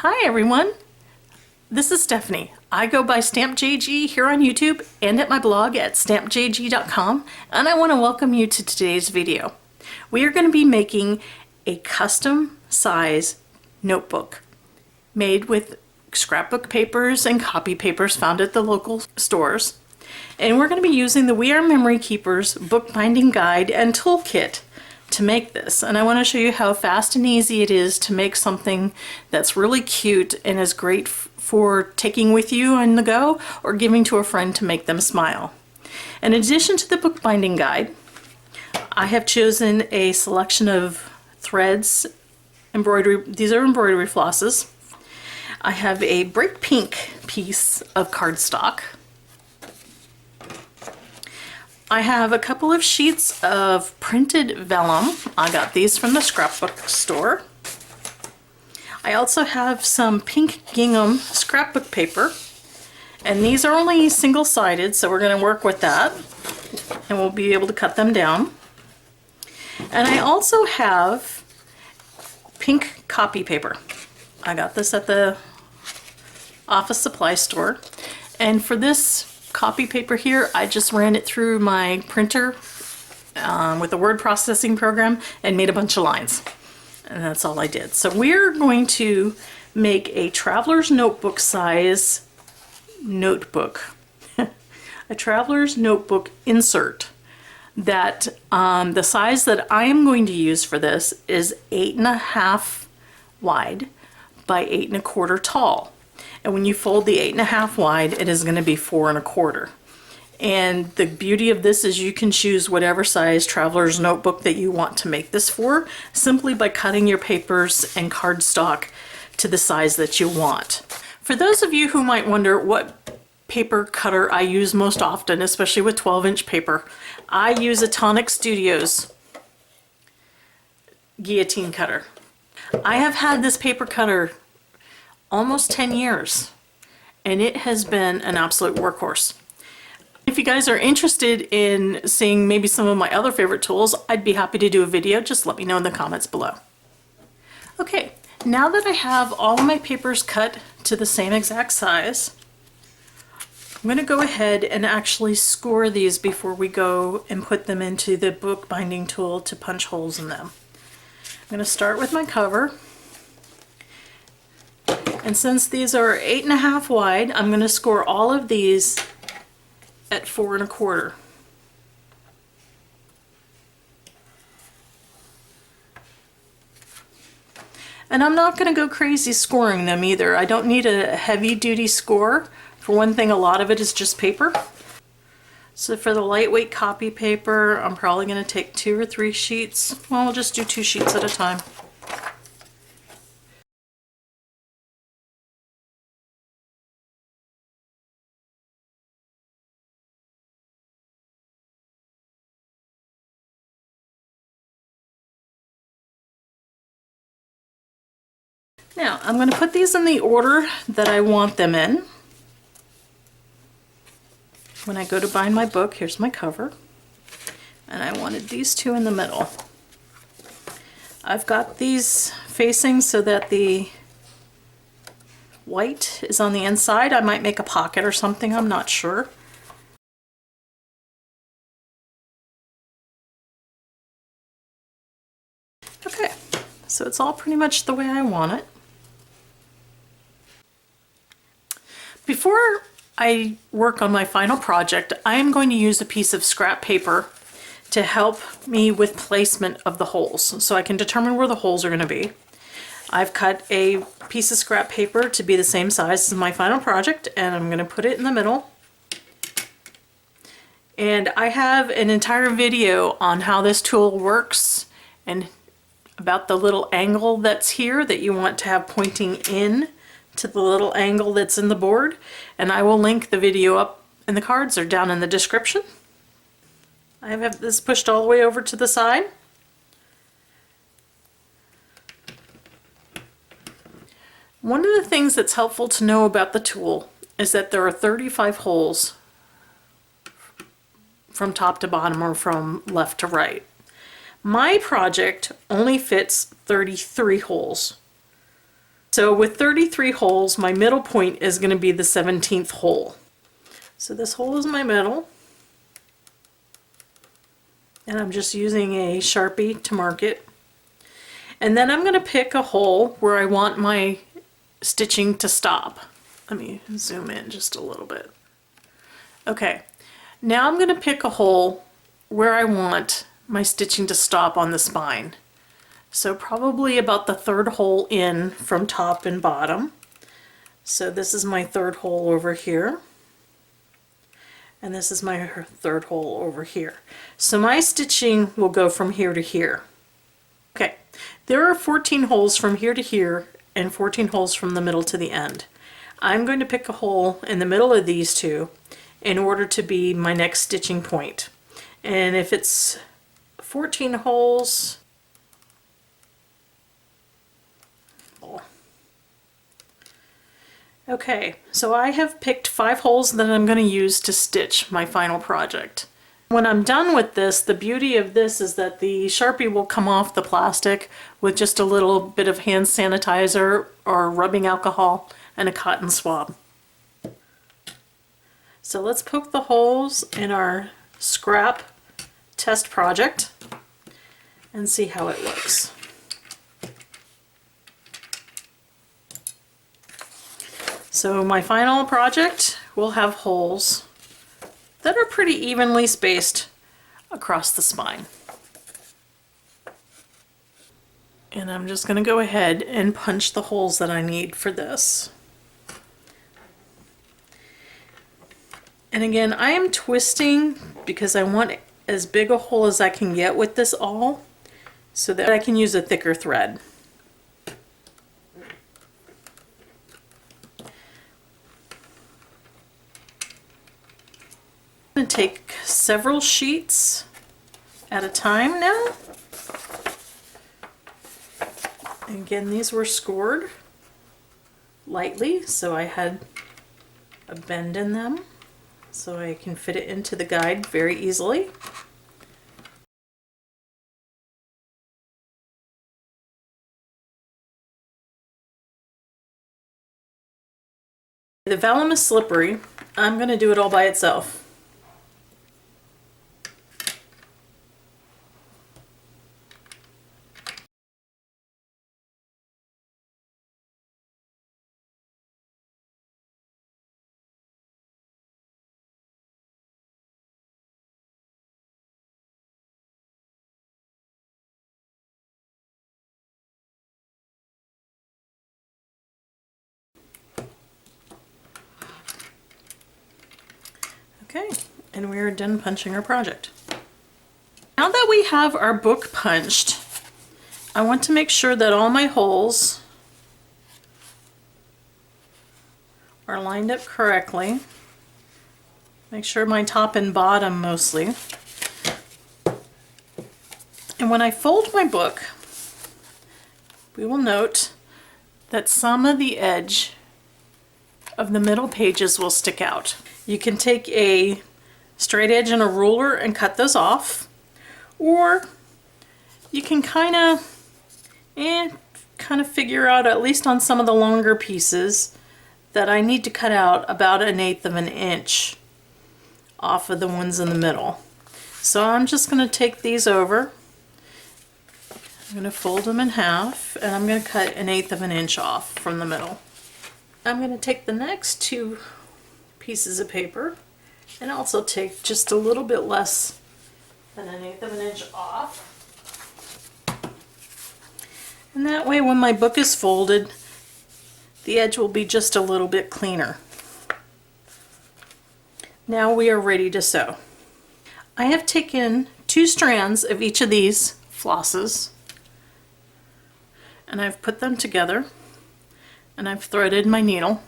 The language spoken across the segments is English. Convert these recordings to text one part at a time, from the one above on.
Hi everyone, this is Stephanie. I go by StampJG here on YouTube and at my blog at stampjg.com, and I want to welcome you to today's video. We are going to be making a custom size notebook made with scrapbook papers and copy papers found at the local stores. And we're going to be using the We Are Memory Keepers bookbinding guide and toolkit to make this. And I want to show you how fast and easy it is to make something that's really cute and is great for taking with you on the go or giving to a friend to make them smile. In addition to the bookbinding guide, I have chosen a selection of threads, embroidery. These are embroidery flosses. I have a bright pink piece of cardstock. I have a couple of sheets of printed vellum. I got these from the scrapbook store. I also have some pink gingham scrapbook paper, and these are only single-sided, so we're going to work with that and we'll be able to cut them down. And I also have pink copy paper. I got this at the office supply store, and for this copy paper here, I just ran it through my printer with a word processing program and made a bunch of lines, and that's all I did. So we're going to make a traveler's notebook size notebook, a traveler's notebook insert that the size that I am going to use for this is 8.5 wide by 8 1/4 tall. And when you fold the 8.5 wide, it is going to be 4 1/4. And the beauty of this is you can choose whatever size traveler's notebook that you want to make this for, simply by cutting your papers and cardstock to the size that you want. For those of you who might wonder what paper cutter I use most often, especially with 12-inch paper, I use a Tonic Studios guillotine cutter. I have had this paper cutter almost 10 years, and it has been an absolute workhorse. If you guys are interested in seeing maybe some of my other favorite tools, I'd be happy to do a video. Just let me know in the comments below. Okay, now that I have all of my papers cut to the same exact size, I'm going to go ahead and actually score these before we go and put them into the bookbinding tool to punch holes in them. I'm going to start with my cover. And since these are 8.5 wide, I'm going to score all of these at 4 1/4. And I'm not going to go crazy scoring them either. I don't need a heavy-duty score. For one thing, a lot of it is just paper. So for the lightweight copy paper, I'm probably going to take 2 or 3 sheets. Well, we'll just do 2 sheets at a time. Now, I'm going to put these in the order that I want them in. When I go to bind my book, here's my cover. And I wanted these two in the middle. I've got these facing so that the white is on the inside. I might make a pocket or something, I'm not sure. Okay, so it's all pretty much the way I want it. Before I work on my final project, I am going to use a piece of scrap paper to help me with placement of the holes, so I can determine where the holes are going to be. I've cut a piece of scrap paper to be the same size as my final project, and I'm going to put it in the middle. And I have an entire video on how this tool works and about the little angle that's here that you want to have pointing in to the little angle that's in the board, and I will link the video up in the cards or down in the description. I have this pushed all the way over to the side. One of the things that's helpful to know about the tool is that there are 35 holes from top to bottom or from left to right. My project only fits 33 holes. So with 33 holes, my middle point is going to be the 17th hole. So this hole is my middle, and I'm just using a Sharpie to mark it. And then I'm going to pick a hole where I want my stitching to stop. Let me zoom in just a little bit. Okay, now I'm going to pick a hole where I want my stitching to stop on the spine. So probably about the third hole in from top and bottom. So this is my third hole over here. And this is my third hole over here. So my stitching will go from here to here. Okay, there are 14 holes from here to here and 14 holes from the middle to the end. I'm going to pick a hole in the middle of these two in order to be my next stitching point. And if it's 14 holes, okay, so I have picked 5 holes that I'm going to use to stitch my final project. When I'm done with this, the beauty of this is that the Sharpie will come off the plastic with just a little bit of hand sanitizer or rubbing alcohol and a cotton swab. So let's poke the holes in our scrap test project and see how it looks. So my final project will have holes that are pretty evenly spaced across the spine. And I'm just going to go ahead and punch the holes that I need for this. And again, I am twisting because I want as big a hole as I can get with this awl so that I can use a thicker thread. I'm going to take several sheets at a time now. And again, these were scored lightly, so I had a bend in them so I can fit it into the guide very easily. The vellum is slippery. I'm going to do it all by itself. Okay, and we are done punching our project. Now that we have our book punched, I want to make sure that all my holes are lined up correctly. Make sure my top and bottom mostly. And when I fold my book, we will note that some of the edge of the middle pages will stick out. You can take a straight edge and a ruler and cut those off, or you can kind of figure out, at least on some of the longer pieces, that I need to cut out about 1/8 of an inch off of the ones in the middle. So I'm just going to take these over. I'm going to fold them in half, and I'm going to cut 1/8 of an inch off from the middle. I'm going to take the next 2 pieces of paper and also take just a little bit less than 1/8 of an inch off. And that way when my book is folded, the edge will be just a little bit cleaner. Now we are ready to sew. I have taken 2 strands of each of these flosses and I've put them together and I've threaded my needle.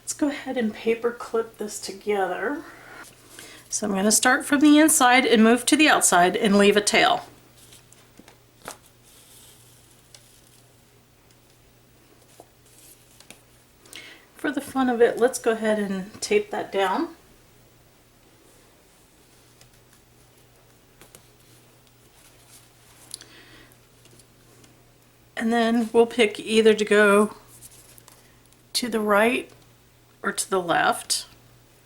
Let's go ahead and paper clip this together. So I'm going to start from the inside and move to the outside and leave a tail. For the fun of it, let's go ahead and tape that down. And then we'll pick either to go to the right or to the left,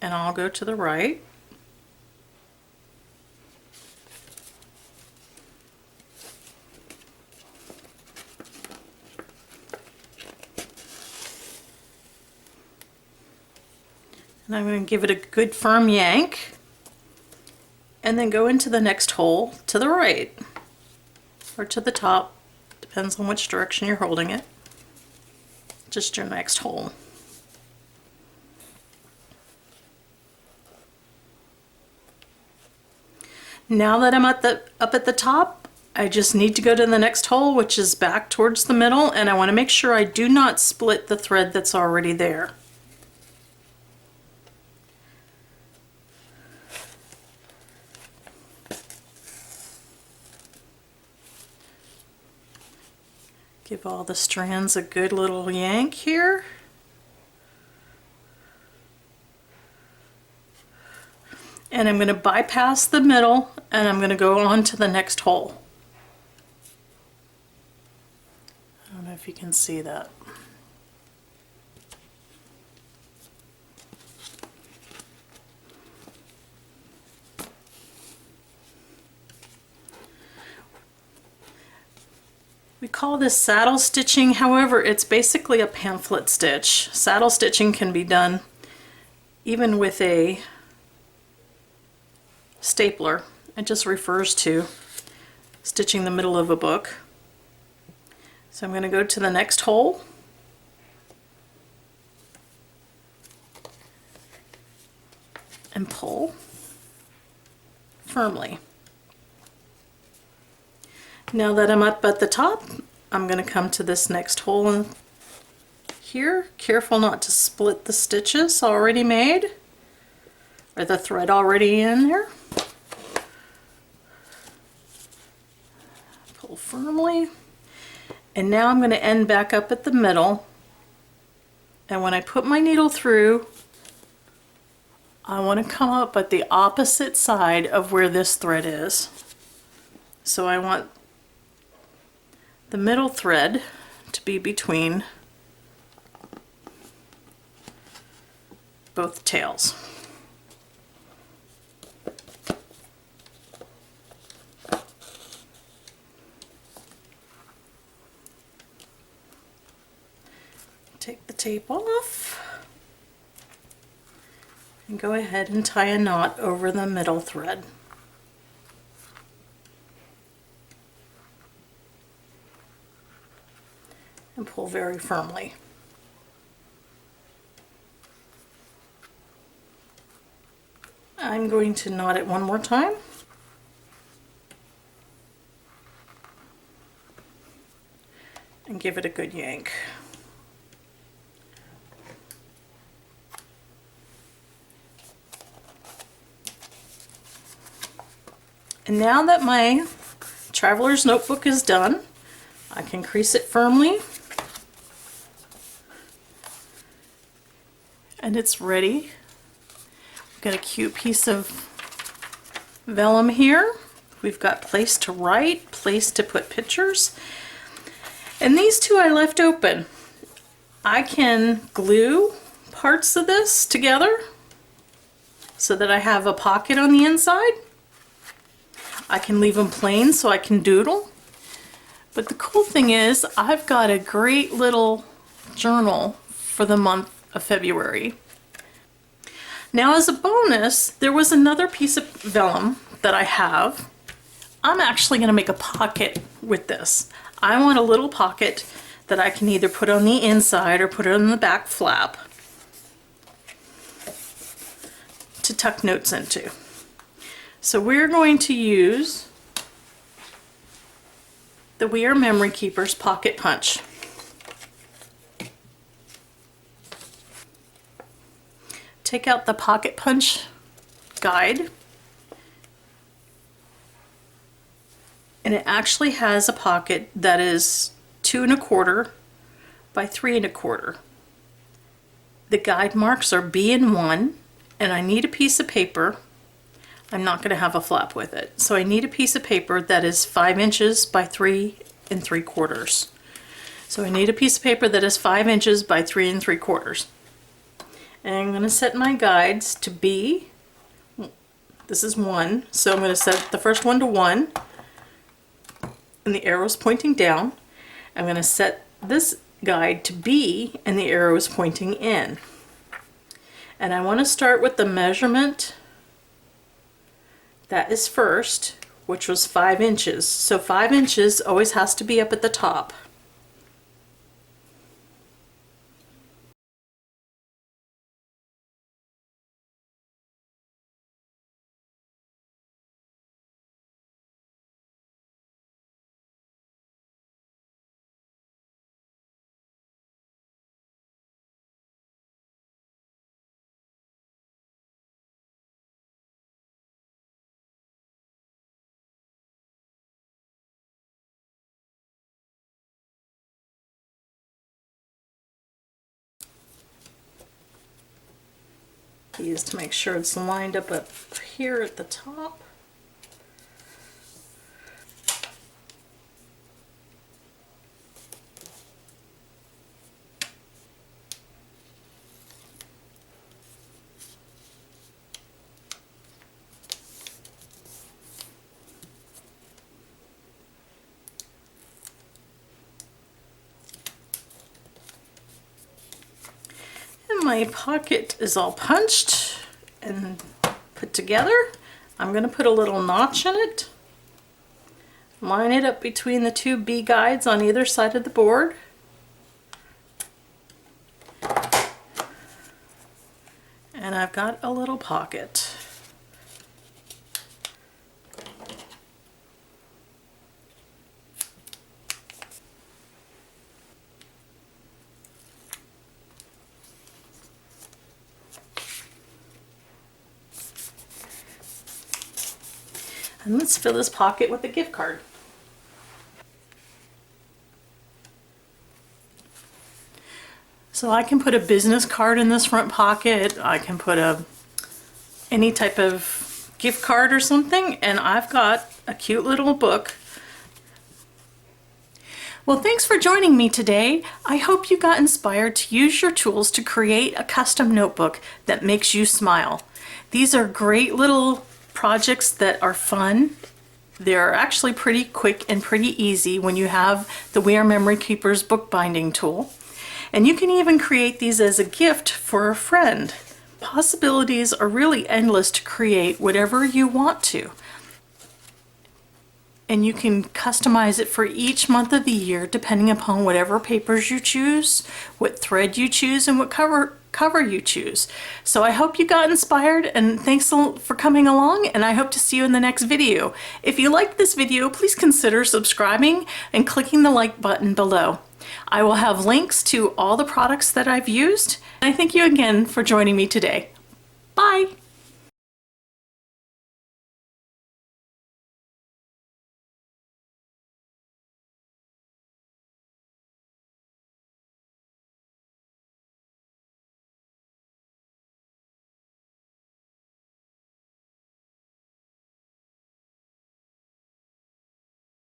and I'll go to the right. And I'm going to give it a good firm yank, and then go into the next hole to the right, or to the top, depends on which direction you're holding it. Just your next hole. Now that I'm up at the top, I just need to go to the next hole, which is back towards the middle, and I want to make sure I do not split the thread that's already there. Give all the strands a good little yank here. And I'm going to bypass the middle, and I'm going to go on to the next hole. I don't know if you can see that. We call this saddle stitching, however, it's basically a pamphlet stitch. Saddle stitching can be done even with a stapler. It just refers to stitching the middle of a book. So I'm going to go to the next hole. And pull firmly. Now that I'm up at the top, I'm going to come to this next hole here. Careful not to split the stitches already made, or the thread already in there. Pull firmly. And now I'm going to end back up at the middle. And when I put my needle through, I want to come up at the opposite side of where this thread is. So I want the middle thread to be between both tails. Take the tape off and go ahead and tie a knot over the middle thread. And pull very firmly. I'm going to knot it one more time. And give it a good yank. And now that my traveler's notebook is done, I can crease it firmly. And it's ready. We've got a cute piece of vellum here. We've got place to write, place to put pictures. And these two I left open. I can glue parts of this together so that I have a pocket on the inside. I can leave them plain so I can doodle. But the cool thing is I've got a great little journal for the month of February. Now, as a bonus, there was another piece of vellum that I have. I'm actually going to make a pocket with this. I want a little pocket that I can either put on the inside or put it on the back flap to tuck notes into. So we're going to use the We Are Memory Keepers Pocket Punch. Take out the pocket punch guide, and it actually has a pocket that is 2 1/4 by 3 1/4. The guide marks are B and 1, and I need a piece of paper. I'm not going to have a flap with it, so I need a piece of paper that is 5 inches by 3 3/4. So I need a piece of paper that is 5 inches by 3 3/4. And I'm going to set my guides to B. This is 1, so I'm going to set the first one to 1, and the arrow's pointing down. I'm going to set this guide to B, and the arrow is pointing in. And I want to start with the measurement that is first, which was 5 inches. So 5 inches always has to be up at the top. Is to make sure it's lined up here at the top. My pocket is all punched and put together. I'm going to put a little notch in it, line it up between the 2 B guides on either side of the board, and I've got a little pocket. And let's fill this pocket with a gift card. So I can put a business card in this front pocket. I can put any type of gift card or something, and I've got a cute little book. Well, thanks for joining me today. I hope you got inspired to use your tools to create a custom notebook that makes you smile. These are great little projects that are fun. They're actually pretty quick and pretty easy when you have the WRMK bookbinding tool. And you can even create these as a gift for a friend. Possibilities are really endless to create whatever you want to. And you can customize it for each month of the year depending upon whatever papers you choose, what thread you choose, and what cover you choose. So I hope you got inspired, and thanks for coming along, and I hope to see you in the next video. If you liked this video, please consider subscribing and clicking the like button below. I will have links to all the products that I've used, and I thank you again for joining me today. Bye!